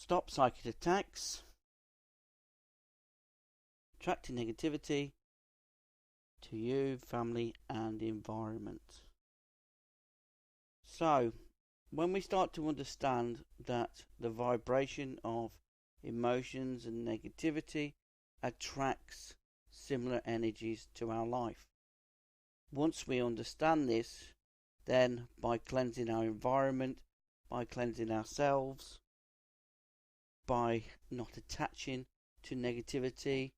Stop psychic attacks, attracting negativity to you, family and environment. So, when we start to understand that the vibration of emotions and negativity attracts similar energies to our life. Once we understand this, then by cleansing our environment, by cleansing ourselves, by not attaching to negativity,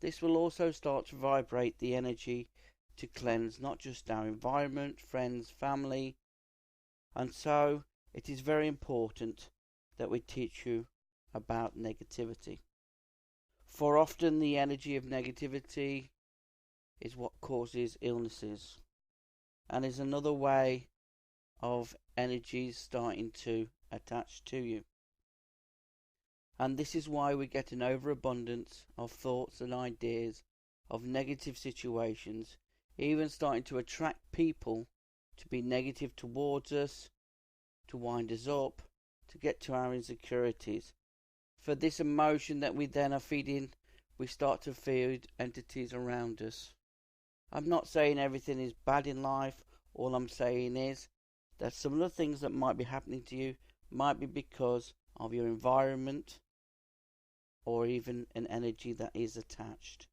this will also start to vibrate the energy to cleanse not just our environment, friends, family. And so it is very important that we teach you about negativity. For often the energy of negativity is what causes illnesses, and is another way of energies starting to attach to you. And this is why we get an overabundance of thoughts and ideas of negative situations, even starting to attract people to be negative towards us, to wind us up, to get to our insecurities. For this emotion that we then are feeding, we start to feed entities around us. I'm not saying everything is bad in life. All I'm saying is that some of the things that might be happening to you might be because of your environment or even an energy that is attached.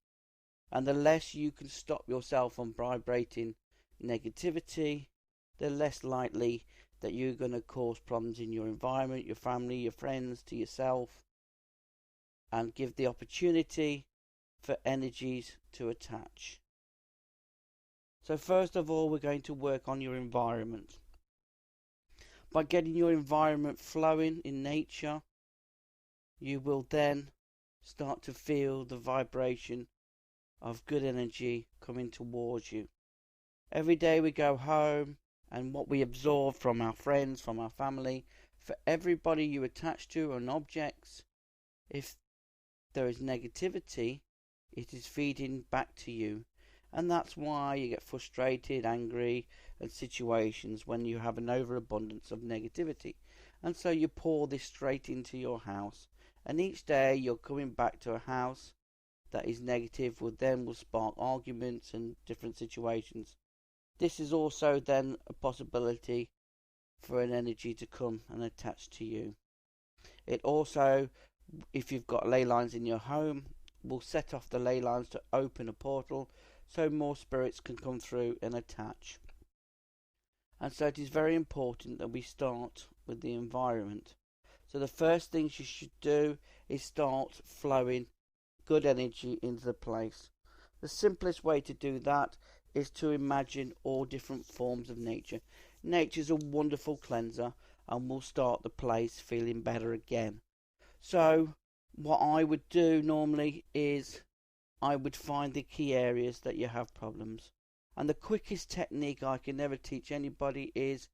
And the less you can stop yourself from vibrating negativity, the less likely that you're going to cause problems in your environment, your family, your friends, to yourself, and give the opportunity for energies to attach. So first of all, we're going to work on your environment. By getting your environment flowing in nature, you will then start to feel the vibration of good energy coming towards you. Every day we go home, and what we absorb from our friends, from our family, for everybody you attach to and objects, if there is negativity, it is feeding back to you. And that's why you get frustrated, angry, and situations when you have an overabundance of negativity. And so you pour this straight into your house. And each day you're coming back to a house that is negative, will spark arguments and different situations. This is also then a possibility for an energy to come and attach to you. It also, if you've got ley lines in your home, will set off the ley lines to open a portal so more spirits can come through and attach. And so it is very important that we start with the environment. So the first things you should do is start flowing good energy into the place. The simplest way to do that is to imagine all different forms of nature. Nature is a wonderful cleanser and will start the place feeling better again. So what I would do normally is I would find the key areas that you have problems. And the quickest technique I can never teach anybody is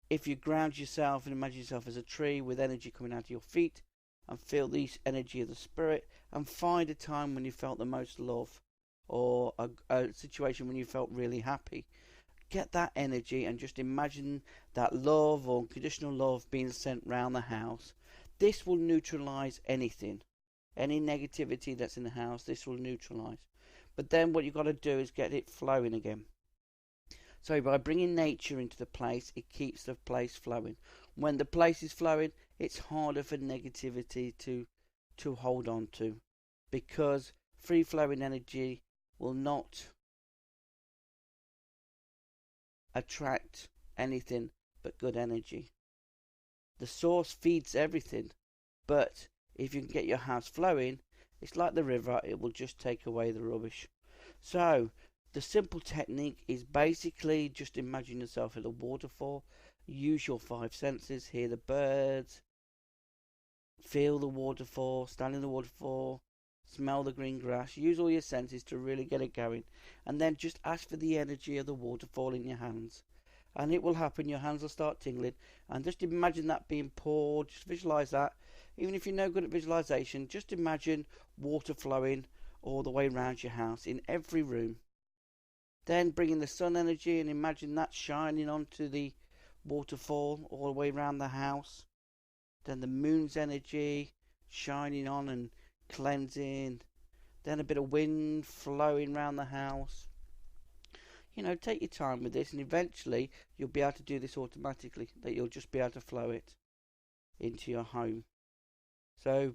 if you ground yourself and imagine yourself as a tree with energy coming out of your feet and feel the energy of the spirit, and find a time when you felt the most love or a situation when you felt really happy. Get that energy and just imagine that love or unconditional love being sent round the house. This will neutralise anything. Any negativity that's in the house, this will neutralise. But then what you've got to do is get it flowing again. So by bringing nature into the place, it keeps the place flowing. When the place is flowing, it's harder for negativity to hold on to, because free flowing energy will not attract anything but good energy. The source feeds everything, but if you can get your house flowing, it's like the river, it will just take away the rubbish. So the simple technique is basically just imagine yourself at a waterfall. Use your 5 senses, hear the birds, feel the waterfall, stand in the waterfall, smell the green grass. Use all your senses to really get it going, and then just ask for the energy of the waterfall in your hands, and it will happen. Your hands will start tingling, and just imagine that being poured. Just visualize that. Even if you're no good at visualization, just imagine water flowing all the way around your house in every room. Then bring in the sun energy and imagine that shining onto the waterfall all the way around the house. then the moon's energy shining on and cleansing, then a bit of wind flowing around the house. Take your time with this, and eventually you'll be able to do this automatically, that you'll just be able to flow it into your home. So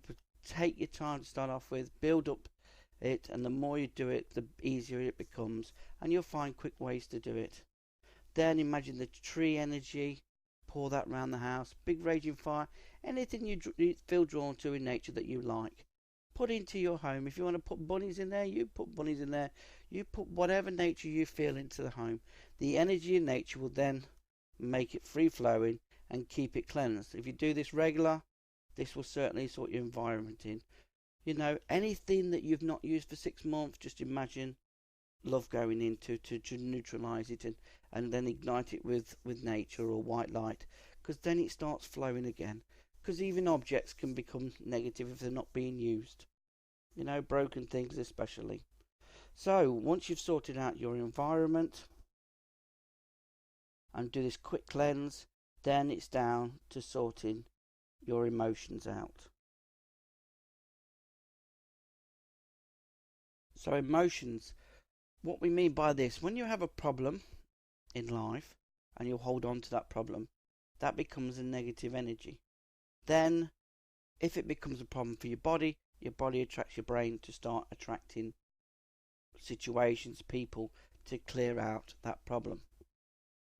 take your time to start off with, build up it, and the more you do it, the easier it becomes, and you'll find quick ways to do it. Then imagine the tree energy, pour that around the house, big raging fire, anything you feel drawn to in nature that you like. Put into your home. If you want to put bunnies in there, you put bunnies in there. You put whatever nature you feel into the home. The energy in nature will then make it free flowing and keep it cleansed. If you do this regular, this will certainly sort your environment in. Anything that you've not used for 6 months, just imagine love going into to neutralise it and then ignite it with nature or white light, because then it starts flowing again. Because even objects can become negative if they're not being used. Broken things especially. So, once you've sorted out your environment and do this quick cleanse, then it's down to sorting your emotions out. So, emotions. What we mean by this, when you have a problem in life and you hold on to that problem, that becomes a negative energy. Then, if it becomes a problem for your body attracts your brain to start attracting situations, people, to clear out that problem.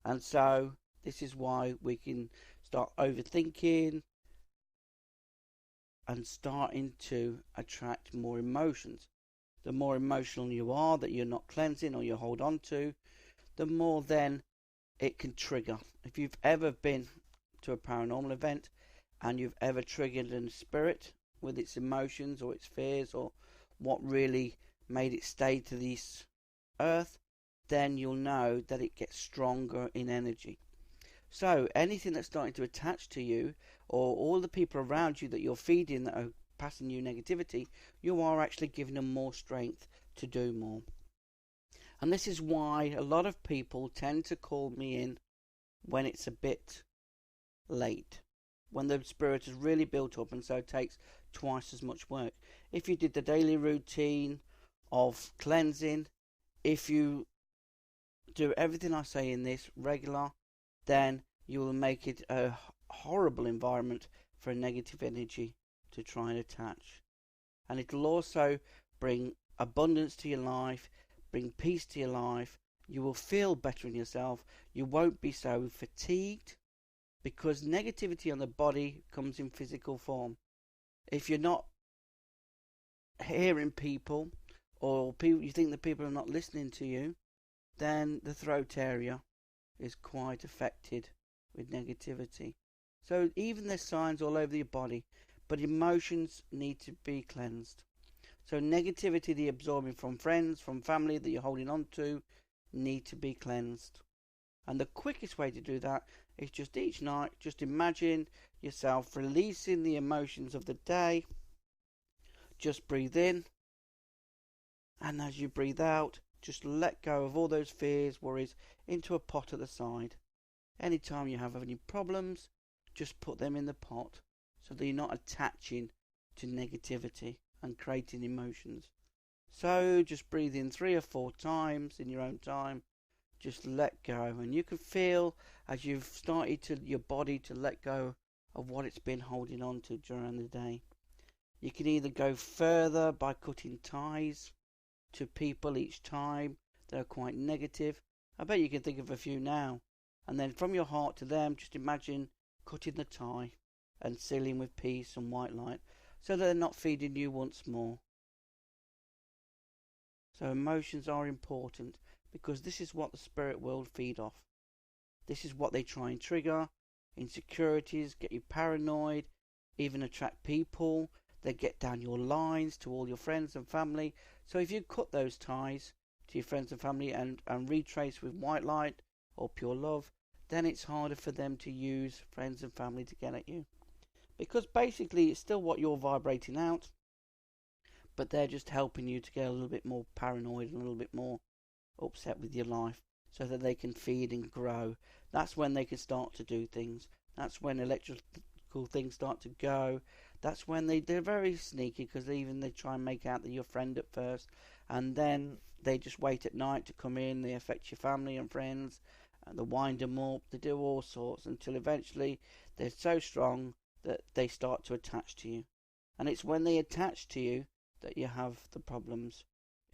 And so, this is why we can start overthinking and starting to attract more emotions. The more emotional you are that you're not cleansing or you hold on to, the more then it can trigger. If you've ever been to a paranormal event, and you've ever triggered a spirit with its emotions or its fears or what really made it stay to this earth, then you'll know that it gets stronger in energy. So anything that's starting to attach to you, or all the people around you that you're feeding that are passing you negativity, you are actually giving them more strength to do more. And this is why a lot of people tend to call me in when it's a bit late, when the spirit is really built up, and so it takes twice as much work. If you did the daily routine of cleansing, if you do everything I say in this regular, then you will make it a horrible environment for a negative energy to try and attach. And it'll also bring abundance to your life, bring peace to your life. You will feel better in yourself. You won't be so fatigued, because negativity on the body comes in physical form. If you're not hearing people, or you think that people are not listening to you, then the throat area is quite affected with negativity. So even there's signs all over your body, but emotions need to be cleansed. So negativity that you're absorbing from friends, from family that you're holding on to, need to be cleansed. And the quickest way to do that is just each night, just imagine yourself releasing the emotions of the day. Just breathe in, and as you breathe out, just let go of all those fears, worries into a pot at the side. Anytime you have any problems, just put them in the pot so that you're not attaching to negativity and creating emotions. So just breathe in 3 or 4 times in your own time. Just let go, and you can feel as you've started to your body to let go of what it's been holding on to during the day. You can either go further by cutting ties to people each time that are quite negative. I bet you can think of a few now. And then from your heart to them, just imagine cutting the tie and sealing with peace and white light, so that they're not feeding you once more. So emotions are important, because this is what the spirit world feed off. This is what they try and trigger. Insecurities, get you paranoid, even attract people. They get down your lines to all your friends and family. So if you cut those ties to your friends and family and retrace with white light or pure love, then it's harder for them to use friends and family to get at you. Because basically it's still what you're vibrating out, but they're just helping you to get a little bit more paranoid and a little bit more upset with your life, so that they can feed and grow. That's when they can start to do things. That's when electrical electrical things start to go, that's when they're very sneaky, because they try and make out that you're your friend at first, and then they just wait at night to come in. They affect your family and friends, and they wind them up. They do all sorts until eventually they're so strong that they start to attach to you. And it's when they attach to you that you have the problems,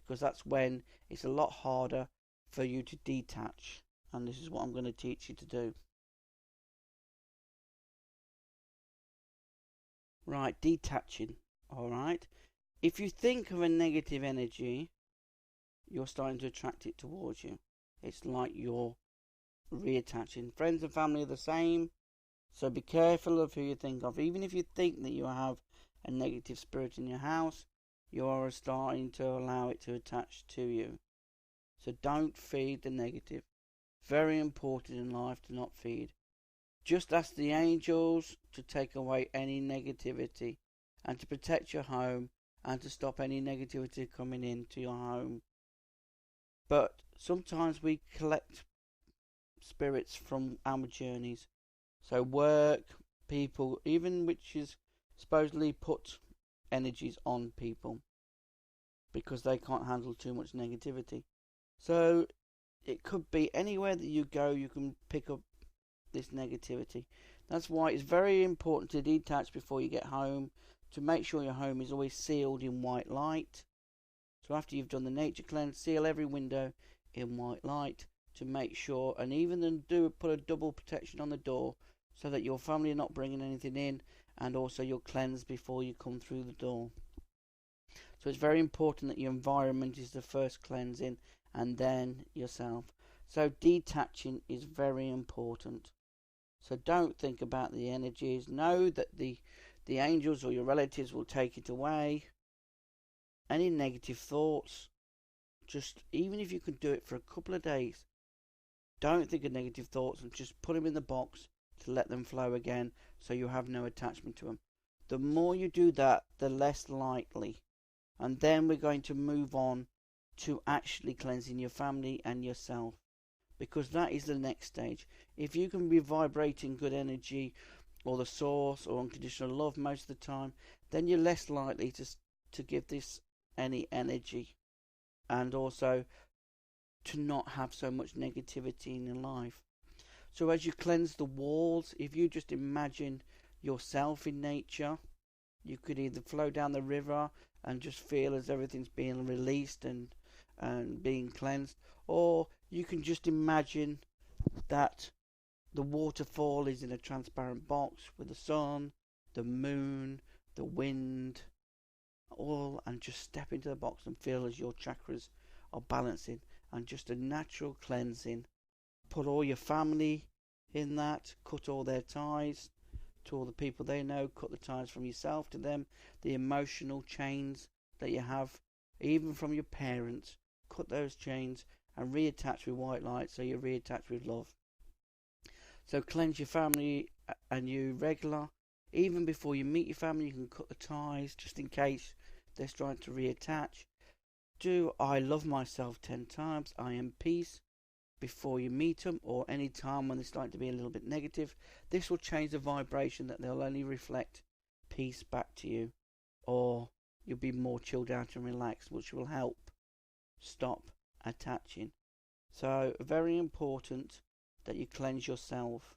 because that's when it's a lot harder for you to detach. And this is what I'm going to teach you to do. Right, detaching. Alright. If you think of a negative energy, you're starting to attract it towards you. It's like you're reattaching. Friends and family are the same. So be careful of who you think of. Even if you think that you have a negative spirit in your house, you are starting to allow it to attach to you. So don't feed the negative. Very important in life to not feed. Just ask the angels to take away any negativity and to protect your home and to stop any negativity coming into your home. But sometimes we collect spirits from our journeys. So work, people, even witches supposedly put energies on people because they can't handle too much negativity. So it could be anywhere that you go, you can pick up this negativity. That's why it's very important to detach before you get home, to make sure your home is always sealed in white light. So after you've done the nature cleanse, seal every window in white light to make sure, and even then put a double protection on the door so that your family are not bringing anything in, and also you'll cleanse before you come through the door. So it's very important that your environment is the first cleansing and then yourself. So detaching is very important. So don't think about the energies. Know that the angels or your relatives will take it away. Any negative thoughts, just even if you can do it for a couple of days, don't think of negative thoughts and just put them in the box to let them flow again, so you have no attachment to them. The more you do that, the less likely. And then we're going to move on to actually cleansing your family and yourself, because that is the next stage. If you can be vibrating good energy or the source or unconditional love most of the time, then you're less likely to give this any energy, and also to not have so much negativity in your life. So as you cleanse the walls, if you just imagine yourself in nature, you could either flow down the river and just feel as everything's being released and being cleansed, or you can just imagine that the waterfall is in a transparent box with the sun, the moon, the wind, all, and just step into the box and feel as your chakras are balancing, and just a natural cleansing. Put all your family in that, cut all their ties to all the people they know, cut the ties from yourself to them, the emotional chains that you have, even from your parents, cut those chains and reattach with white light, so you're reattached with love. So cleanse your family and you regular. Even before you meet your family, you can cut the ties just in case they're trying to reattach. Do I love myself 10 times, I am peace, before you meet them, or any time when they're starting to be a little bit negative. This will change the vibration, that they'll only reflect peace back to you, or you'll be more chilled out and relaxed, which will help stop attaching. So very important that you cleanse yourself.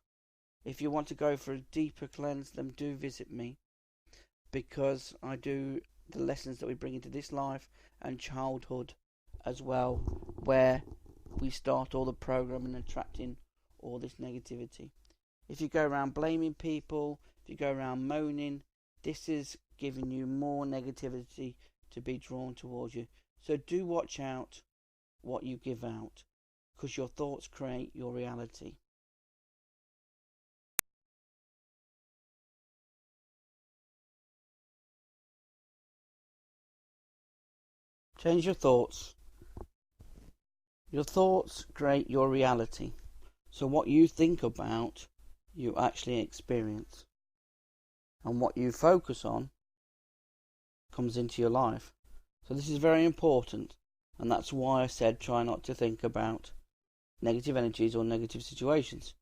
If you want to go for a deeper cleanse, then do visit me, because I do the lessons that we bring into this life and childhood as well, where we start all the programming and attracting all this negativity. If you go around blaming people, if you go around moaning, this is giving you more negativity to be drawn towards you. So do watch out what you give out, because your thoughts create your reality. Change your thoughts. Your thoughts create your reality. So what you think about, you actually experience. And what you focus on comes into your life. So this is very important. And that's why I said try not to think about negative energies or negative situations.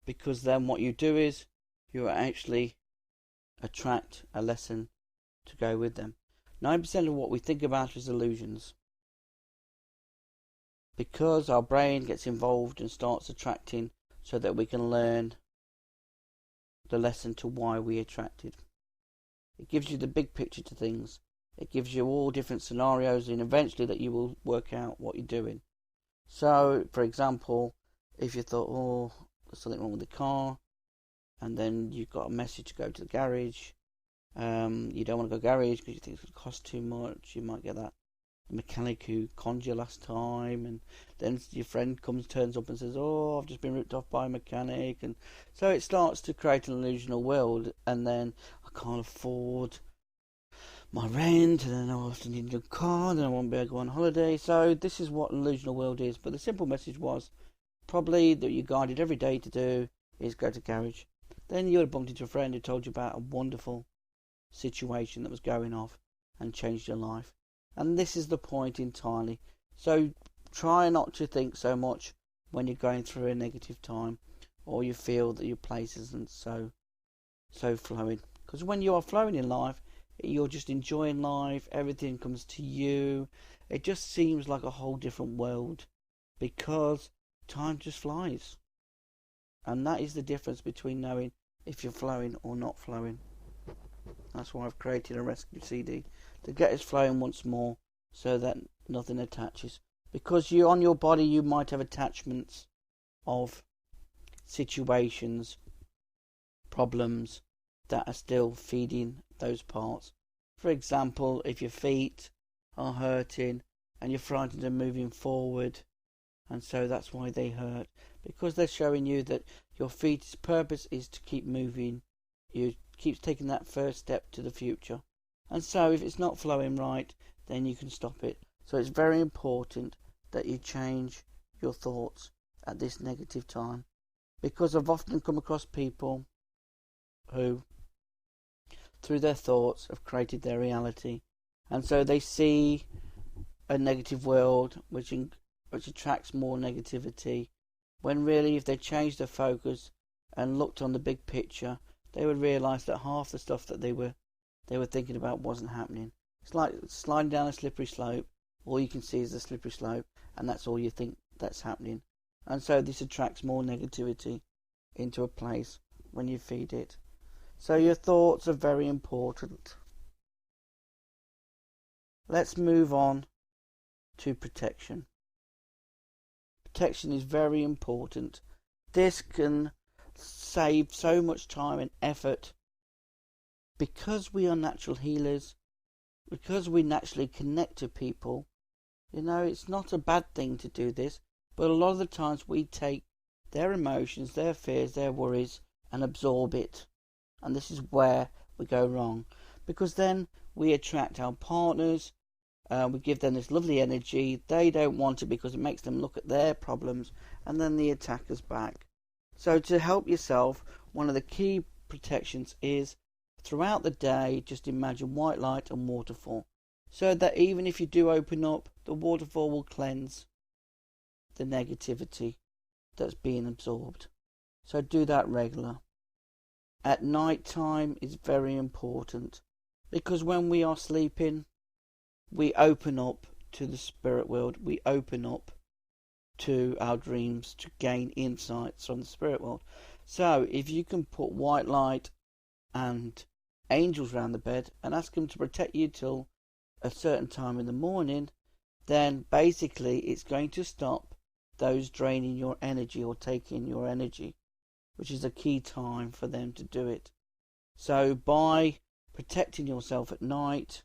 Because then what you do is you are actually attract a lesson to go with them. 9% of what we think about is illusions. Because our brain gets involved and starts attracting so that we can learn the lesson to why we attracted. It gives you the big picture to things. It gives you all different scenarios, and eventually that you will work out what you're doing. So, for example, if you thought, oh, there's something wrong with the car, and then you've got a message to go to the garage, you don't want to go garage because you think it's going to cost too much. You might get that mechanic who conned you last time, and then your friend turns up and says, oh, I've just been ripped off by a mechanic, and so it starts to create an illusional world. And then I can't afford my rent, and then I also need a new car, and then I won't be able to go on holiday. So this is what an illusional world is. But the simple message was probably that you're guided every day to do is go to garage. Then you would have bumped into a friend who told you about a wonderful situation that was going off and changed your life. And this is the point entirely. So try not to think so much when you're going through a negative time, or you feel that your place isn't so flowing. Because when you are flowing in life, you're just enjoying life, everything comes to you. It just seems like a whole different world, because time just flies. And that is the difference between knowing if you're flowing or not flowing. That's why I've created a rescue CD, to get us flowing once more, so that nothing attaches. Because you, on your body, you might have attachments of situations, problems that are still feeding those parts. For example, if your feet are hurting and you're frightened of moving forward, and so that's why they hurt, because they're showing you that your feet's purpose is to keep moving. You keep taking that first step to the future. And so if it's not flowing right, then you can stop it. So it's very important that you change your thoughts at this negative time, because I've often come across people who, through their thoughts, have created their reality. And so they see a negative world which attracts more negativity, when really if they changed their focus and looked on the big picture, they would realise that half the stuff that they were thinking about wasn't happening. It's like sliding down a slippery slope. All you can see is the slippery slope, and that's all you think that's happening. And so this attracts more negativity into a place when you feed it. So your thoughts are very important. Let's move on to protection. Protection is very important. This can save so much time and effort, because we are natural healers, because we naturally connect to people. You know, it's not a bad thing to do this, but a lot of the times we take their emotions, their fears, their worries, and absorb it. And this is where we go wrong, because then we attract our partners, we give them this lovely energy. They don't want it because it makes them look at their problems, and then they attack us back. So to help yourself, one of the key protections is, throughout the day, just imagine white light and waterfall, so that even if you do open up, the waterfall will cleanse the negativity that's being absorbed. So do that regular. At night time is very important, because when we are sleeping, we open up to the spirit world. We open up to our dreams to gain insights from the spirit world. So if you can put white light and angels around the bed and ask them to protect you till a certain time in the morning, then basically it's going to stop those draining your energy or taking your energy, which is a key time for them to do it. So by protecting yourself at night,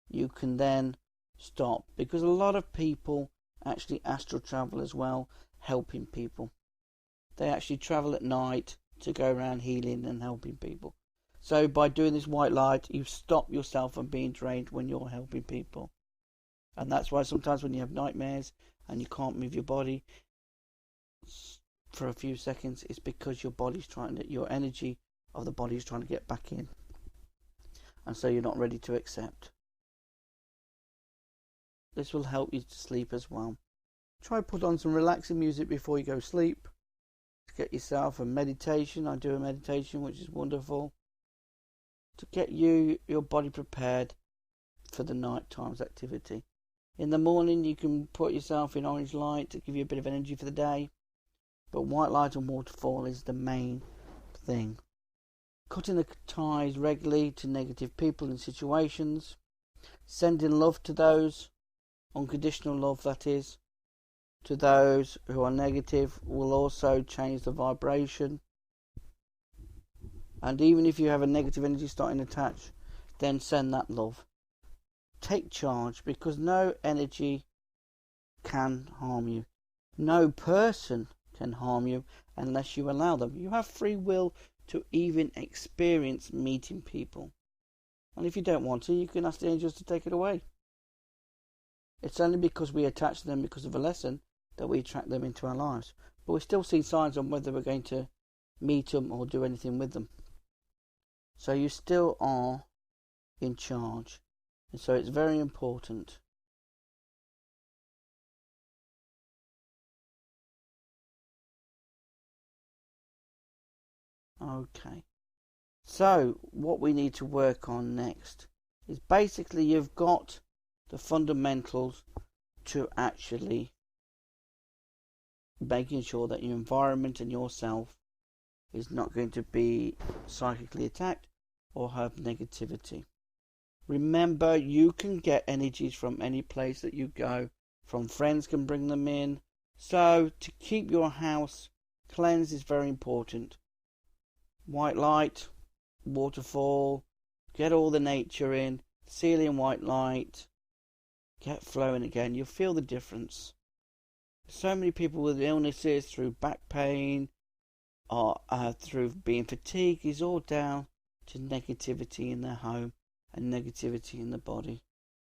you can then stop, because a lot of people actually astral travel as well, helping people. They actually travel at night to go around healing and helping people. So by doing this white light, you stop yourself from being drained when you're helping people. And that's why sometimes when you have nightmares and you can't move your body for a few seconds, it's because your energy of the body is trying to get back in. And so you're not ready to accept. This will help you to sleep as well. Try put on some relaxing music before you go to sleep. Get yourself a meditation. I do a meditation which is wonderful. to get your body prepared for the night time's activity. In the morning you can put yourself in orange light to give you a bit of energy for the day, but white light and waterfall is the main thing. Cutting the ties regularly to negative people and situations, sending love to those, unconditional love that is, to those who are negative will also change the vibration. And even if you have a negative energy starting to attach, then send that love. Take charge, because no energy can harm you. No person can harm you unless you allow them. You have free will to even experience meeting people. And if you don't want to, you can ask the angels to take it away. It's only because we attach them because of a lesson that we attract them into our lives. But we still see signs on whether we're going to meet them or do anything with them. So you still are in charge. And so it's very important. Okay. So what we need to work on next is basically you've got the fundamentals to actually making sure that your environment and yourself is not going to be psychically attacked or have negativity. Remember, you can get energies from any place that you go. From friends can bring them in. So to keep your house cleansed is very important. White light, waterfall, get all the nature in, ceiling white light, get flowing again. You'll feel the difference. So many people with illnesses through back pain or through being fatigued is all down to negativity in their home and negativity in the body.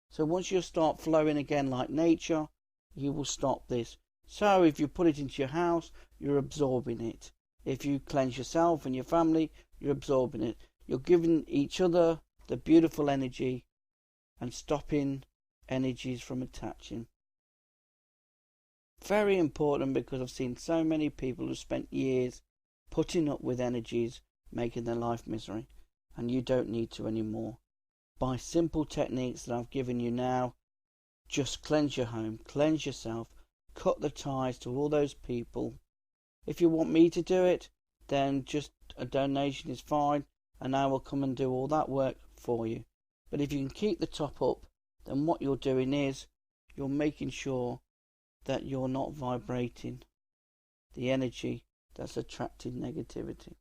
So once you start flowing again like nature, you will stop this. So if you put it into your house, you're absorbing it. If you cleanse yourself and your family, you're absorbing it. You're giving each other the beautiful energy and stopping energies from attaching. Very important, because I've seen so many people who spent years putting up with energies making their life misery, and you don't need to anymore. By simple techniques that I've given you now, just cleanse your home, cleanse yourself, cut the ties to all those people. If you want me to do it, then just a donation is fine, and I will come and do all that work for you. But if you can keep the top up, then what you're doing is you're making sure that you're not vibrating the energy that's attracting negativity.